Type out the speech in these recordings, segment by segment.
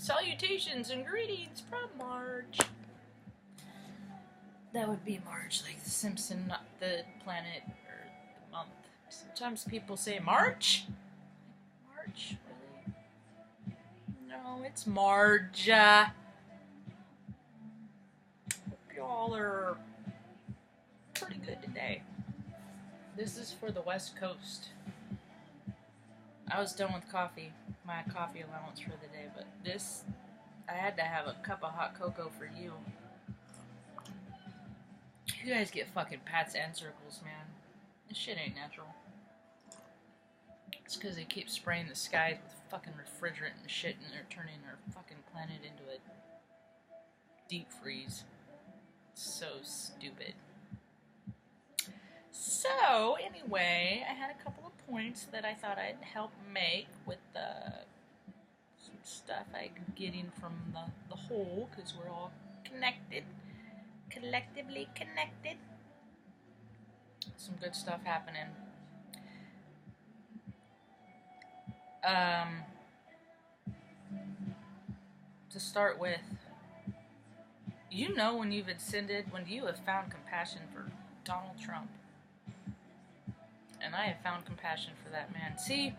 Salutations and greetings from March. That would be March, like the Simpson, not the planet or the month. Sometimes people say March? March, really? No, it's March. Hope y'all are pretty good today. This is for the West Coast. I was done with coffee, my coffee allowance for the day, but this, I had to have a cup of hot cocoa for you. You guys get fucking pats and circles, man. This shit ain't natural. It's because they keep spraying the skies with fucking refrigerant and shit, and they're turning our fucking planet into a deep freeze. So stupid. So, anyway, I had a couple of points that I thought I'd help make with some stuff I'm getting from the whole, because we're all connected. Collectively connected. Some good stuff happening. To start with, you know when you've ascended, when you have found compassion for Donald Trump. And I have found compassion for that man. See,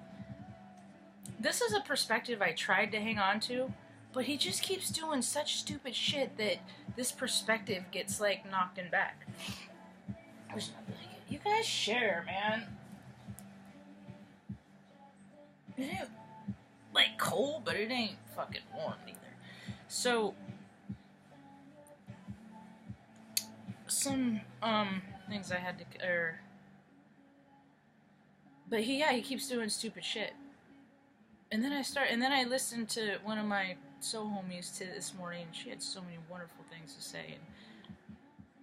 this is a perspective I tried to hang on to, but he just keeps doing such stupid shit that this perspective gets, like, knocked in back. You guys share, man. It ain't, like, cold, but it ain't fucking warm either. So, some, things I had to, but he keeps doing stupid shit. And then I listened to one of my soul homies this morning, and she had so many wonderful things to say, and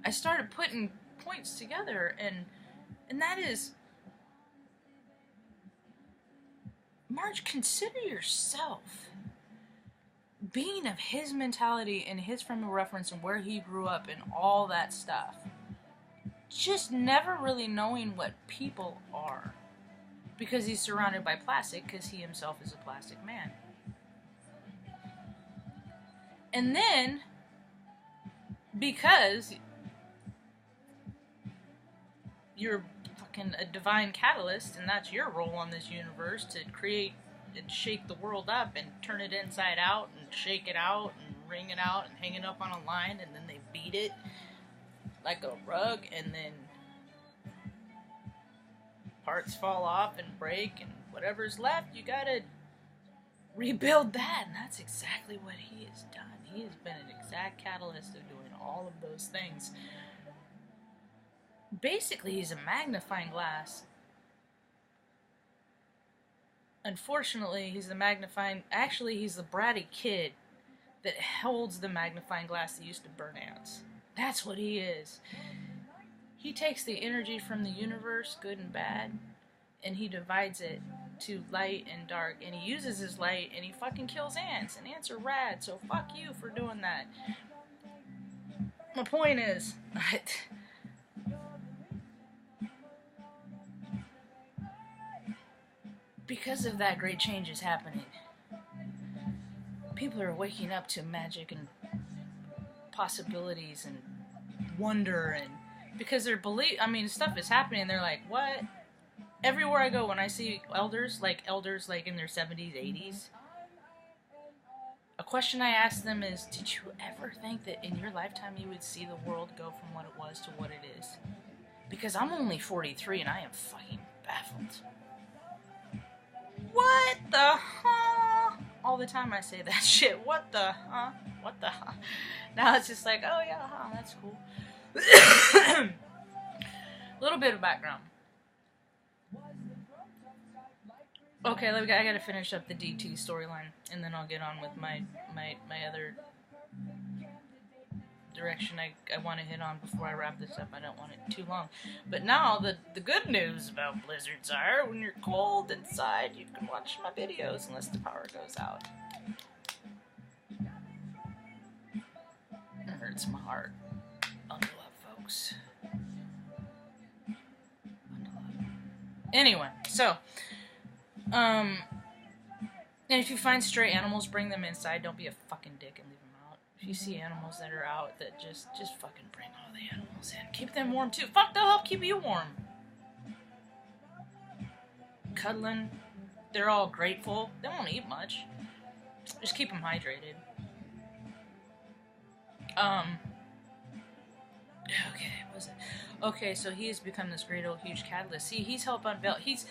I started putting points together, and that is, Marge, consider yourself being of his mentality and his frame of reference and where he grew up and all that stuff. Just never really knowing what people are. Because he's surrounded by plastic, because he himself is a plastic man. And then, because you're fucking a divine catalyst, and that's your role on this universe, to create and shake the world up and turn it inside out and shake it out and wring it out and hang it up on a line, and then they beat it like a rug, and then parts fall off and break, and whatever's left, you gotta rebuild that, and that's exactly what he has done. He has been an exact catalyst of doing all of those things. Basically, he's a magnifying glass. Unfortunately, he's the he's the bratty kid that holds the magnifying glass that used to burn ants. That's what he is. He takes the energy from the universe, good and bad, and he divides it to light and dark, and he uses his light, and he fucking kills ants, and ants are rad, so fuck you for doing that. My point is, because of that, great change is happening. People are waking up to magic and possibilities and wonder, and because they're stuff is happening, they're like, what? Everywhere I go, when I see elders like in their 70s, 80s, a question I ask them is, did you ever think that in your lifetime you would see the world go from what it was to what it is? Because I'm only 43 and I am fucking baffled. What the huh? All the time I say that shit. What the huh? What the huh? Now it's just like, oh yeah, huh, that's cool. A little bit of background. Okay, I gotta finish up the DT storyline, and then I'll get on with my other direction I want to hit on before I wrap this up. I don't want it too long. But now, the good news about blizzards are, when you're cold inside, you can watch my videos unless the power goes out. It hurts my heart. Bundle up, folks. Bundle up. Anyway, so, And if you find stray animals, bring them inside. Don't be a fucking dick and leave them out. If you see animals that are out, that just fucking bring all the animals in. Keep them warm too. Fuck, they'll help keep you warm. Cuddling. They're all grateful. They won't eat much. Just keep them hydrated. Okay, what was it? Okay, so he has become this great old huge catalyst. See, he's helped unveil. He's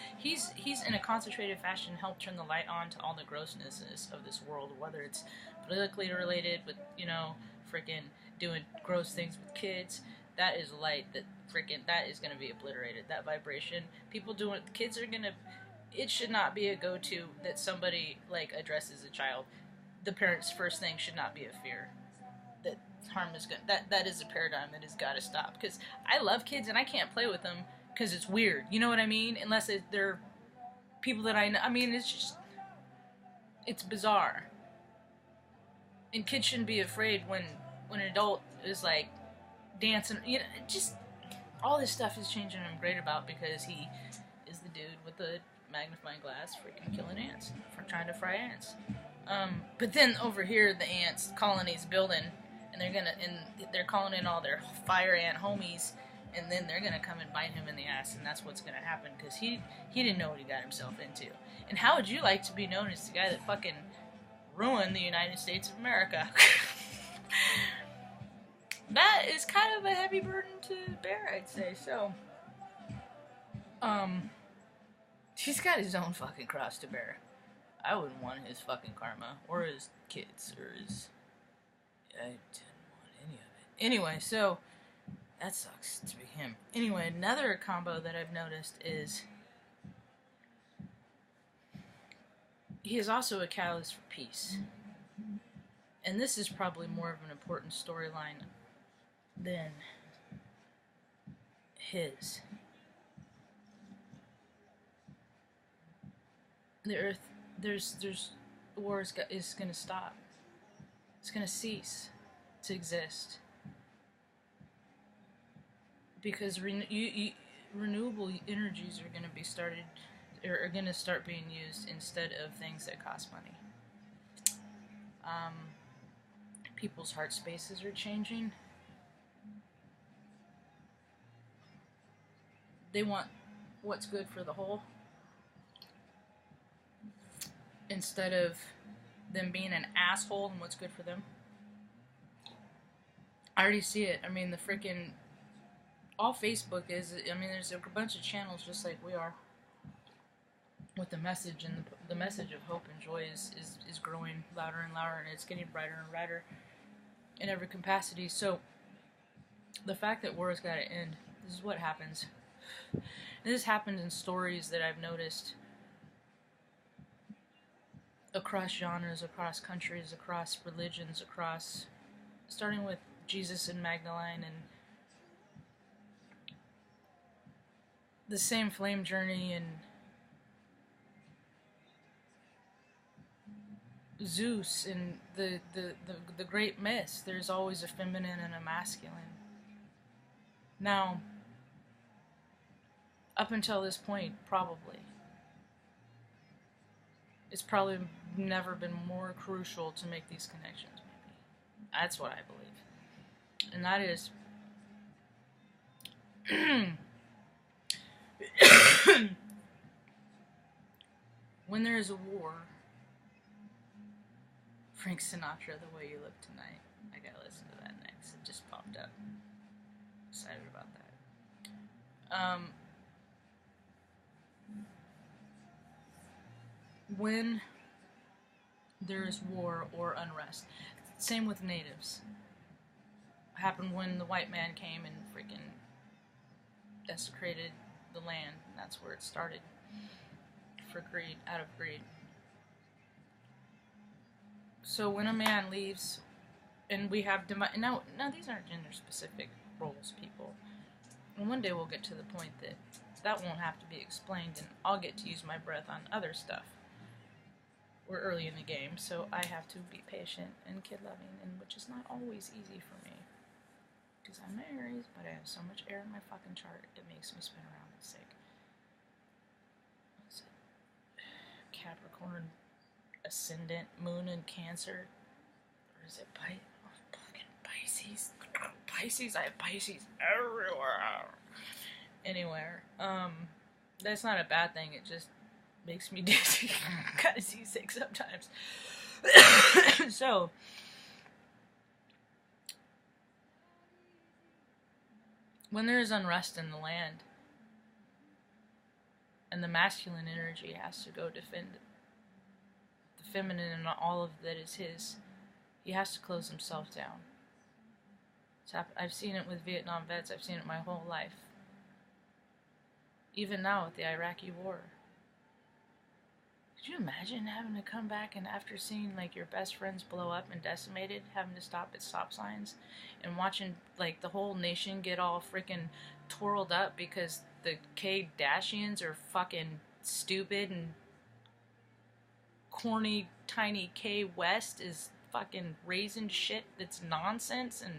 in a concentrated fashion helped turn the light on to all the grossnesses of this world, whether it's politically related with, you know, freaking doing gross things with kids. That is light that freaking that is gonna be obliterated. That vibration, people doing, kids are gonna. It should not be a go-to that somebody like addresses a child. The parent's first thing should not be a fear that harm is good. That is a paradigm that has got to stop. Because I love kids and I can't play with them because it's weird. You know what I mean? Unless they're people that I know. I mean, it's just, it's bizarre. And kids shouldn't be afraid when an adult is like dancing. You know, just all this stuff is changing. I'm great about, because he is the dude with the magnifying glass freaking killing ants, for trying to fry ants. But then over here, the ants colony's building, and they're calling in all their fire ant homies, and then they're gonna come and bite him in the ass, and that's what's gonna happen, because he didn't know what he got himself into. And how would you like to be known as the guy that fucking ruined the United States of America? That is kind of a heavy burden to bear, I'd say. So, he's got his own fucking cross to bear. I wouldn't want his fucking karma, or his kids, or his... I didn't want any of it. Anyway, so, that sucks to be him. Anyway, another combo that I've noticed is he is also a catalyst for peace. And this is probably more of an important storyline than his. The earth, the war is going to stop. It's going to cease to exist. Because renewable energies are going to be are going to start being used instead of things that cost money. People's heart spaces are changing. They want what's good for the whole, instead of them being an asshole and what's good for them. I already see it. I mean, the freaking... all Facebook is... I mean, there's a bunch of channels just like we are, with the message, and the message of hope and joy is growing louder and louder, and it's getting brighter and brighter in every capacity. So, the fact that war has got to end, this is what happens. This happened in stories that I've noticed across genres, across countries, across religions, across... starting with Jesus and Magdalene, and the same flame journey, and Zeus, and the great myths. There's always a feminine and a masculine. Now, up until this point, probably, it's probably never been more crucial to make these connections, maybe. That's what I believe. And that is... when there is a war... Frank Sinatra, The Way You Look Tonight. I gotta listen to that next. It just popped up. Excited about that. When there is war or unrest. Same with natives. It happened when the white man came and freaking desecrated the land. And that's where it started. For greed, out of greed. So when a man leaves, and we have now these aren't gender-specific roles, people. And one day we'll get to the point that won't have to be explained, and I'll get to use my breath on other stuff. We're early in the game, so I have to be patient and kid-loving, and which is not always easy for me. Because I'm an Aries, but I have so much air in my fucking chart, it makes me spin around and sick. What's it? Capricorn ascendant moon in Cancer. Or is it fucking Pisces? Pisces? I have Pisces everywhere. Anywhere. That's not a bad thing. It just makes me dizzy. Kind of seasick sometimes. So, when there is unrest in the land, and the masculine energy has to go defend the feminine and all of that is his, he has to close himself down. I've seen it with Vietnam vets. I've seen it my whole life. Even now with the Iraqi war. Could you imagine having to come back and after seeing like your best friends blow up and decimated, having to stop at stop signs and watching like the whole nation get all freaking twirled up because the Kardashians are fucking stupid and corny tiny K West is fucking raising shit that's nonsense and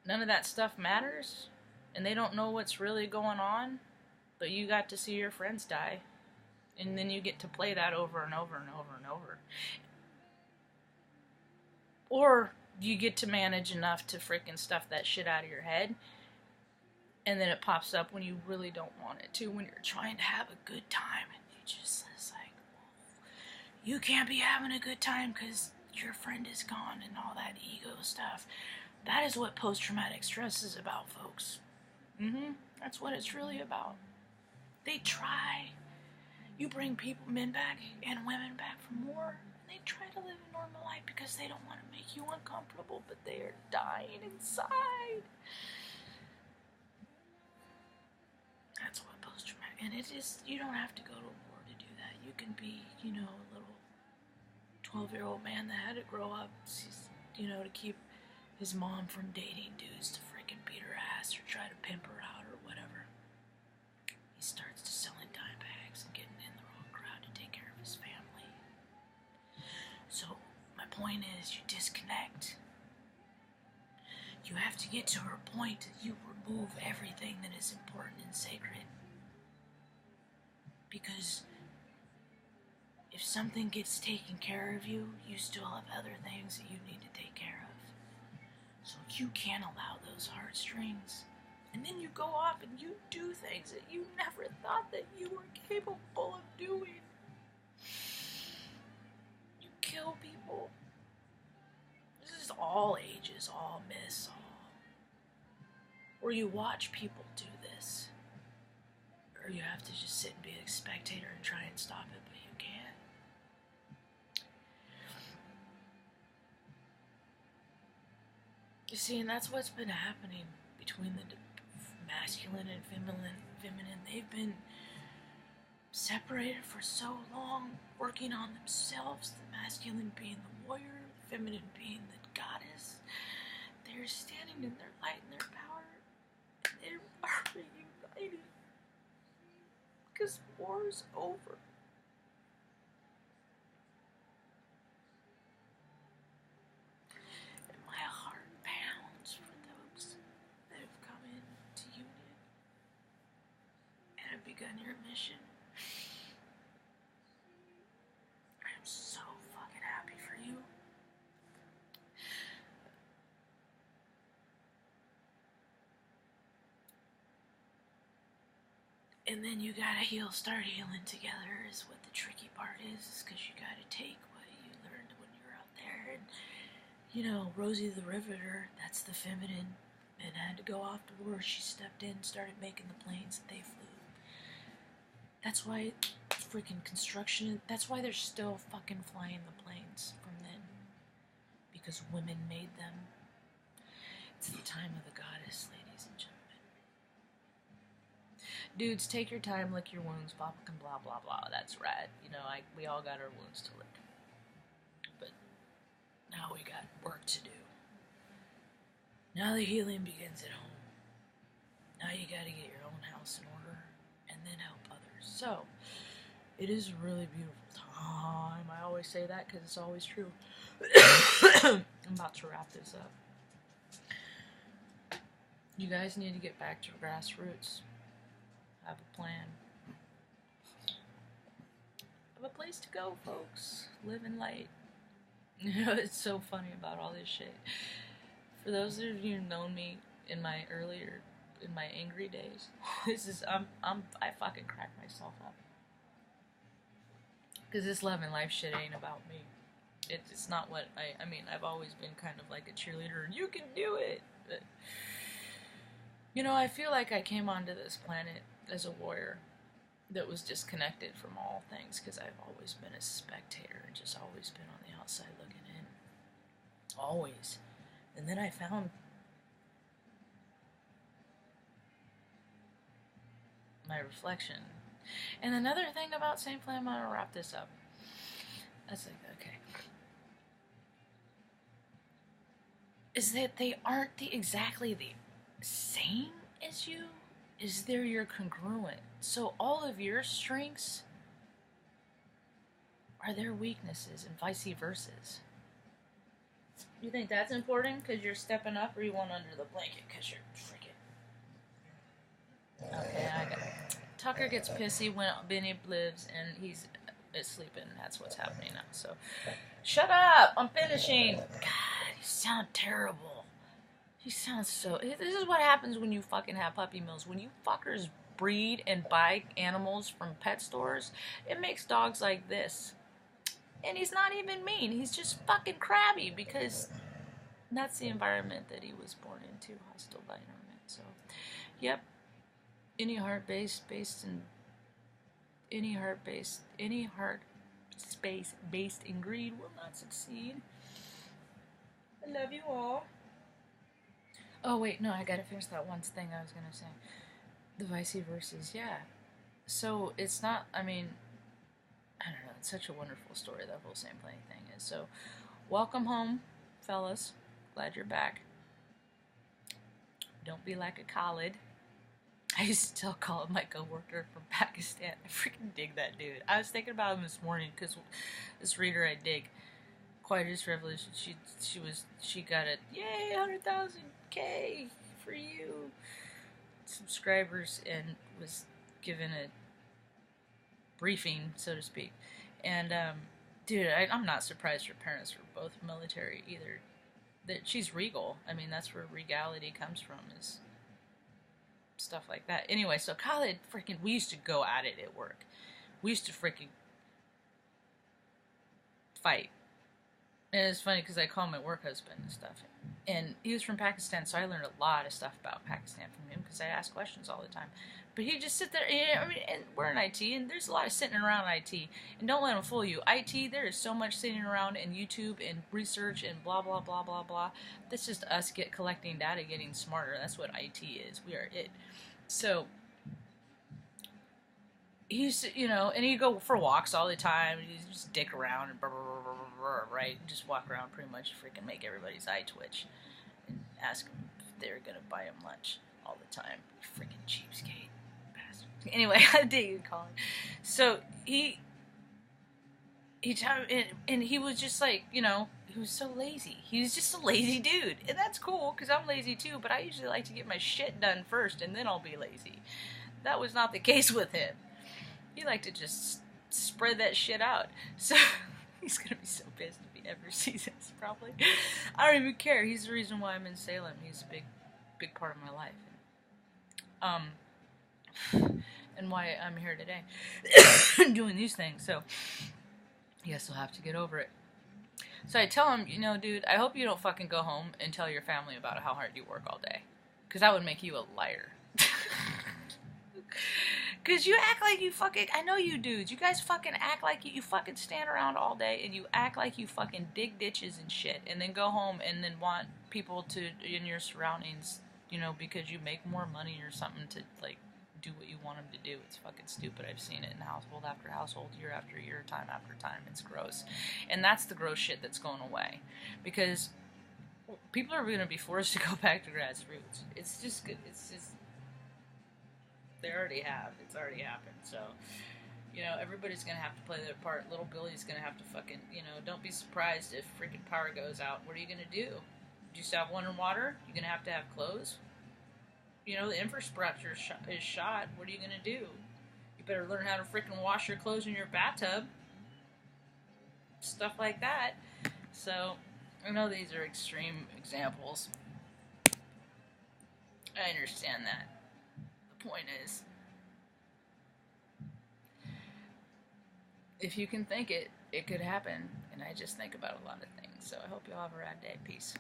none of that stuff matters and they don't know what's really going on, but you got to see your friends die. And then you get to play that over and over and over and over. Or you get to manage enough to freaking stuff that shit out of your head. And then it pops up when you really don't want it to, when you're trying to have a good time. And you just, it's like, you can't be having a good time because your friend is gone and all that ego stuff. That is what post-traumatic stress is about, folks. That's what it's really about. They try. You bring people, men back and women back from war, and they try to live a normal life because they don't want to make you uncomfortable, but they are dying inside. That's what post-traumatic, and it is, you don't have to go to war to do that. You can be, you know, a little 12-year-old man that had to grow up, you know, to keep his mom from dating dudes to freaking beat her ass or try to pimp her out or whatever. He starts to selling dime bags and getting in the wrong crowd to take care of his family. So, my point is, you disconnect. You have to get to a point that you remove everything that is important and sacred. Because if something gets taken care of you, you still have other things that you need to take care of. So you can't allow those heartstrings. And then you go off and you do things that you never thought that you were capable of doing. You kill people. This is all ages, all myths, all. Or you watch people do this. Or you have to just sit and be a spectator and try and stop it, but you can't. You see, and that's what's been happening between the masculine and feminine. They've been separated for so long, working on themselves, the masculine being the warrior, the feminine being the goddess. They're standing in their light and their power, and they are reunited. Because war's over. And my heart pounds for those that have come into union and have begun your mission. I am so fucking happy for you. And then you gotta heal, start healing together is what the tricky part is because you gotta take what you learned when you were out there. And, you know, Rosie the Riveter, that's the feminine, and had to go off to war. She stepped in, started making the planes that they flew. That's why freaking construction, that's why they're still fucking flying the planes from then. Because women made them. It's the time of the goddess, ladies and gentlemen. Dudes, take your time, lick your wounds, blah, blah, blah, blah. That's rad. You know, we all got our wounds to lick. But now we got work to do. Now the healing begins at home. Now you gotta get your own house in order and then help others. So, it is a really beautiful time. I always say that because it's always true. I'm about to wrap this up. You guys need to get back to grassroots. Have a plan. have a place to go, folks. Live in light. You know, it's so funny about all this shit. For those of you who've known me in my angry days, I fucking crack myself up. Because this love and life shit ain't about me. It's not what I mean, I've always been kind of like a cheerleader, and you can do it. But, you know, I feel like I came onto this planet as a warrior that was disconnected from all things, because I've always been a spectator and just always been on the outside looking in. Always. And then I found my reflection. And another thing about St. Flame, I'm gonna wrap this up. That's like, okay. Is that they aren't exactly the same as you, is they're your congruent. So all of your strengths are their weaknesses and vice versa. You think that's important because you're stepping up, or you want under the blanket because you're freaking... Okay, I got it. Tucker gets pissy when Benny lives and he's asleep, and that's what's happening now. So, shut up! I'm finishing! God, you sound terrible. You sound so... This is what happens when you fucking have puppy mills. When you fuckers breed and buy animals from pet stores, it makes dogs like this. And he's not even mean. He's just fucking crabby because that's the environment that he was born into. Hostile environment. So, yep. Any heart space based in greed will not succeed. I love you all. Oh wait, no, I gotta finish that one thing I was gonna say. The vice versa, yeah. So it's not, I mean, I don't know, it's such a wonderful story, that whole same playing thing is. So, welcome home, fellas. Glad you're back. Don't be like a Khalid. I used to still call him my coworker from Pakistan. I freaking dig that dude. I was thinking about him this morning because this reader I dig, Quietest Revolution, she got a yay 100,000K for you subscribers, and was given a briefing, so to speak. And dude, I'm not surprised her parents were both military either. That she's regal. I mean, that's where regality comes from, is stuff like that. Anyway, so Khalid freaking, we used to go at it at work. We used to freaking fight. And it's funny because I call him my work husband and stuff. And he was from Pakistan, so I learned a lot of stuff about Pakistan from him because I ask questions all the time. But he'd just sit there, I mean, and we're in IT, and there's a lot of sitting around IT. And don't let them fool you. IT, there is so much sitting around in YouTube and research and blah, blah, blah, blah, blah. That's just us collecting data, getting smarter. That's what IT is. We are it. So, he used to, you know, and he'd go for walks all the time, and he'd just dick around and right? Just walk around pretty much, freaking make everybody's eye twitch. And ask them if they're gonna buy him lunch all the time. Freaking cheapskate. Anyway, I dig you call him. So he and he was just like, you know, he was so lazy. He was just a lazy dude, and that's cool because I'm lazy too. But I usually like to get my shit done first, and then I'll be lazy. That was not the case with him. He liked to just spread that shit out. So he's gonna be so pissed if he ever sees this. Probably. I don't even care. He's the reason why I'm in Salem. He's a big part of my life. And why I'm here today doing these things. So, I guess I'll have to get over it. So I tell him, you know, dude, I hope you don't fucking go home and tell your family about how hard you work all day. Because that would make you a liar. Because you act like you fucking, I know you dudes, you guys fucking act like you fucking stand around all day and you act like you fucking dig ditches and shit. And then go home and then want people to, in your surroundings, you know, because you make more money or something to, like, do what you want them to do. It's fucking stupid. I've seen it in household after household, year after year, time after time. It's gross. And that's the gross shit that's going away. Because people are going to be forced to go back to grassroots. It's just good. It's just, they already have. It's already happened. So, you know, everybody's going to have to play their part. Little Billy's going to have to fucking, you know, don't be surprised if freaking power goes out. What are you going to do? Do you still have water? You're going to have clothes? You know, the infrastructure is shot. What are you going to do? You better learn how to freaking wash your clothes in your bathtub. stuff like that. So I know these are extreme examples. I understand that. The point is, if you can think it, it could happen. And I just think about a lot of things. So I hope you all have a rad day. Peace.